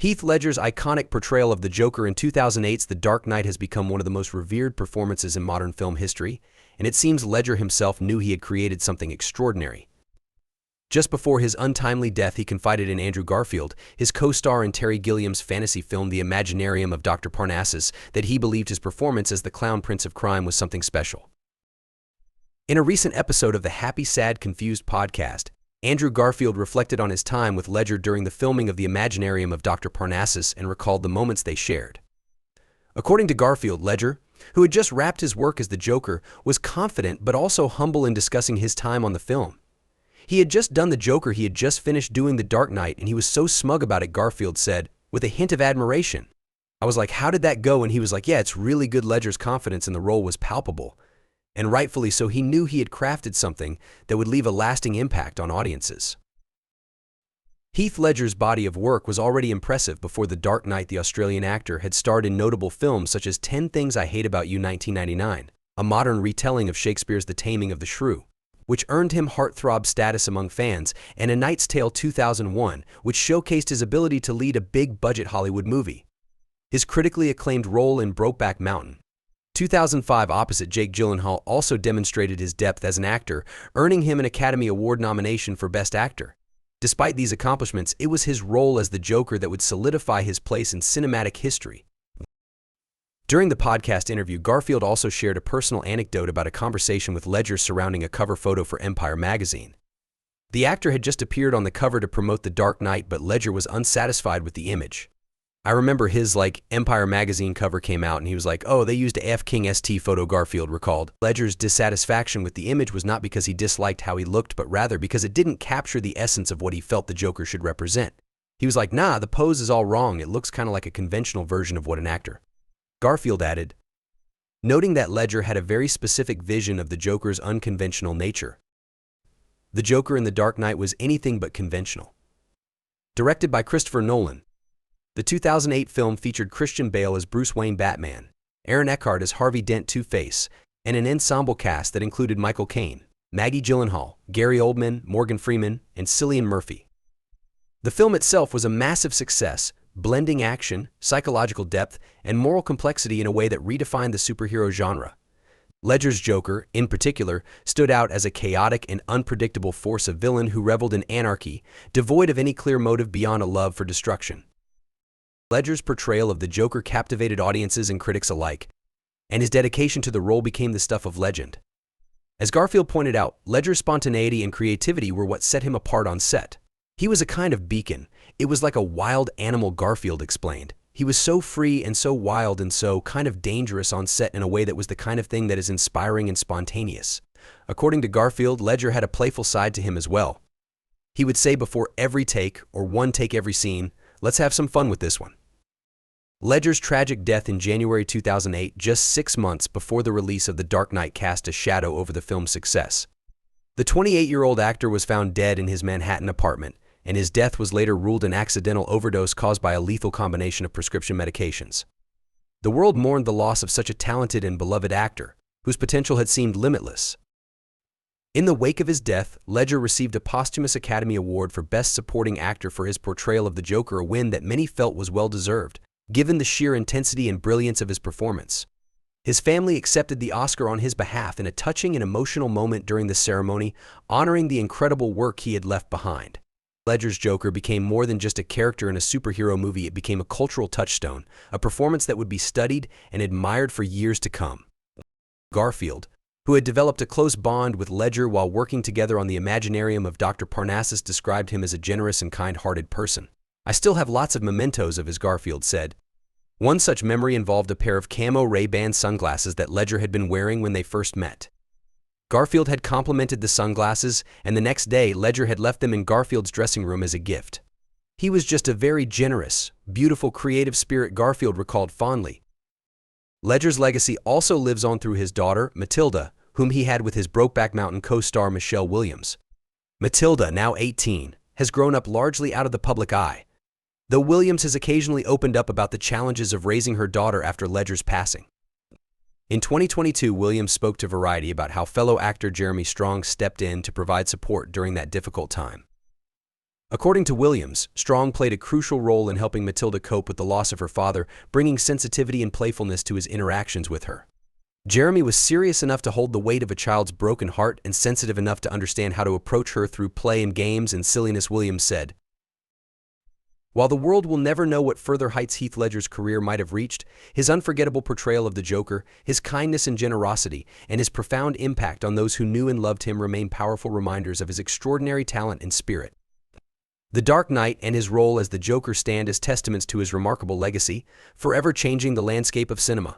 Heath Ledger's iconic portrayal of the Joker in 2008's The Dark Knight has become one of the most revered performances in modern film history, and it seems Ledger himself knew he had created something extraordinary. Just before his untimely death, he confided in Andrew Garfield, his co-star in Terry Gilliam's fantasy film The Imaginarium of Dr. Parnassus, that he believed his performance as the clown prince of crime was something special. In a recent episode of the Happy, Sad, Confused podcast, Andrew Garfield reflected on his time with Ledger during the filming of The Imaginarium of Dr. Parnassus and recalled the moments they shared. According to Garfield, Ledger, who had just wrapped his work as the Joker, was confident but also humble in discussing his time on the film. He had just done the Joker, he had just finished doing The Dark Knight, and he was so smug about it, Garfield said, with a hint of admiration. I was like, how did that go? And he was like, yeah, it's really good. Ledger's confidence in the role was palpable. And rightfully so, he knew he had crafted something that would leave a lasting impact on audiences. Heath Ledger's body of work was already impressive before The Dark Knight. The Australian actor had starred in notable films such as 10 Things I Hate About You 1999, a modern retelling of Shakespeare's The Taming of the Shrew, which earned him heartthrob status among fans, and A Knight's Tale 2001, which showcased his ability to lead a big-budget Hollywood movie. His critically acclaimed role in Brokeback Mountain, 2005 opposite Jake Gyllenhaal, also demonstrated his depth as an actor, earning him an Academy Award nomination for Best Actor. Despite these accomplishments, it was his role as the Joker that would solidify his place in cinematic history. During the podcast interview, Garfield also shared a personal anecdote about a conversation with Ledger surrounding a cover photo for Empire magazine. The actor had just appeared on the cover to promote The Dark Knight, but Ledger was unsatisfied with the image. I remember his Empire magazine cover came out and he was like, oh, they used a F. King ST photo, Garfield recalled. Ledger's dissatisfaction with the image was not because he disliked how he looked, but rather because it didn't capture the essence of what he felt the Joker should represent. He was like, nah, the pose is all wrong. It looks kind of like a conventional version of what an actor. Garfield added, noting that Ledger had a very specific vision of the Joker's unconventional nature. The Joker in The Dark Knight was anything but conventional. Directed by Christopher Nolan, the 2008 film featured Christian Bale as Bruce Wayne Batman, Aaron Eckhart as Harvey Dent Two-Face, and an ensemble cast that included Michael Caine, Maggie Gyllenhaal, Gary Oldman, Morgan Freeman, and Cillian Murphy. The film itself was a massive success, blending action, psychological depth, and moral complexity in a way that redefined the superhero genre. Ledger's Joker, in particular, stood out as a chaotic and unpredictable force of villain who reveled in anarchy, devoid of any clear motive beyond a love for destruction. Ledger's portrayal of the Joker captivated audiences and critics alike, and his dedication to the role became the stuff of legend. As Garfield pointed out, Ledger's spontaneity and creativity were what set him apart on set. He was a kind of beacon. It was like a wild animal, Garfield explained. He was so free and so wild and so kind of dangerous on set in a way that was the kind of thing that is inspiring and spontaneous. According to Garfield, Ledger had a playful side to him as well. He would say before every take, or one take every scene, let's have some fun with this one. Ledger's tragic death in January 2008, just 6 months before the release of The Dark Knight, cast a shadow over the film's success. The 28-year-old actor was found dead in his Manhattan apartment, and his death was later ruled an accidental overdose caused by a lethal combination of prescription medications. The world mourned the loss of such a talented and beloved actor, whose potential had seemed limitless. In the wake of his death, Ledger received a posthumous Academy Award for Best Supporting Actor for his portrayal of the Joker, a win that many felt was well-deserved, given the sheer intensity and brilliance of his performance. His family accepted the Oscar on his behalf in a touching and emotional moment during the ceremony, honoring the incredible work he had left behind. Ledger's Joker became more than just a character in a superhero movie. It became a cultural touchstone, a performance that would be studied and admired for years to come. Garfield, who had developed a close bond with Ledger while working together on The Imaginarium of Dr. Parnassus, described him as a generous and kind-hearted person. I still have lots of mementos of his, Garfield said. One such memory involved a pair of camo Ray-Ban sunglasses that Ledger had been wearing when they first met. Garfield had complimented the sunglasses, and the next day, Ledger had left them in Garfield's dressing room as a gift. He was just a very generous, beautiful, creative spirit, Garfield recalled fondly. Ledger's legacy also lives on through his daughter, Matilda, whom he had with his Brokeback Mountain co-star Michelle Williams. Matilda, now 18, has grown up largely out of the public eye, though Williams has occasionally opened up about the challenges of raising her daughter after Ledger's passing. In 2022, Williams spoke to Variety about how fellow actor Jeremy Strong stepped in to provide support during that difficult time. According to Williams, Strong played a crucial role in helping Matilda cope with the loss of her father, bringing sensitivity and playfulness to his interactions with her. Jeremy was serious enough to hold the weight of a child's broken heart and sensitive enough to understand how to approach her through play and games and silliness, Williams said. While the world will never know what further heights Heath Ledger's career might have reached, his unforgettable portrayal of the Joker, his kindness and generosity, and his profound impact on those who knew and loved him remain powerful reminders of his extraordinary talent and spirit. The Dark Knight and his role as the Joker stand as testaments to his remarkable legacy, forever changing the landscape of cinema.